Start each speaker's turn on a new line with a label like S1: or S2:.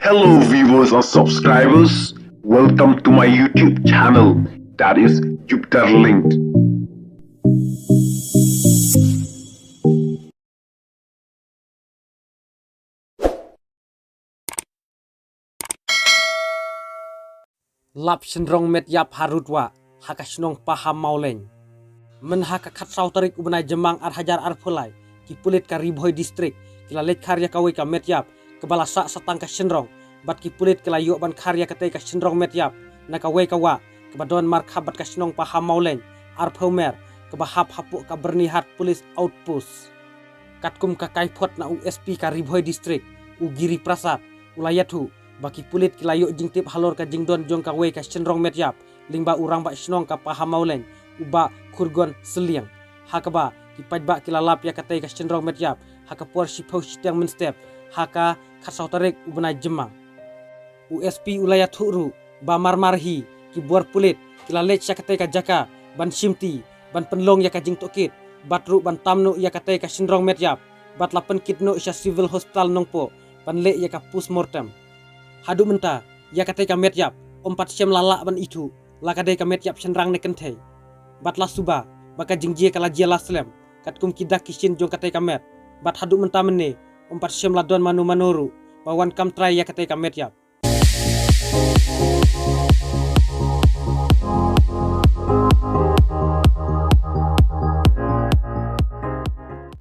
S1: Hello viewers and subscribers, welcome to my YouTube channel, that is Jupiter Linked.
S2: Lap sendrong met yap harutwa hakasnong paham mauleng men haka khatsau tarik ubnai jemang ar hajar ar phulai ki pulit ka ribhoi district kila let kharya kawe ka met yap kebala sa satang ka sendrong bat ki pulit kila yo ban kharya ka te ka sendrong met yap na ka we ka wa kebadon mar khabat ka snong paham mauleng ar phomer kebahap hapuk ka bernihat polis outpost katkum ka kai phot na USP ka ribhoi district u giri prasad ulayathu baki pulit kilayo jingtip halor ka jingdon jong ka we ka sendrong met yap lingba urang ba snong ka paham mauleng uba kurgon seliang hakaba kipajba kilalap ya katai ka sendrong met yap haka por sipau sitiang menstep haka khasau tarik ubna jemang USP ulaya thuru ba marmarhi ki bor pulit kilalet ya katai ka jaka ban simti ban penlong ya ka jing tokit batru ban tamnu ya katai ka sendrong met yap bat lapen kitno isya civil hospital nongpo ban le ya ka postmortem hadu menta ya katai ka met yap ompat syam lala ban itu lakadai ka met yap senrang ne kenthei batlah suba baka jingjie kala jia laslem katkum kidak kisin jong katai ka met bat hadu menta mene ompat syam ladon manu manuru bawan kam trai ya katai ka met yap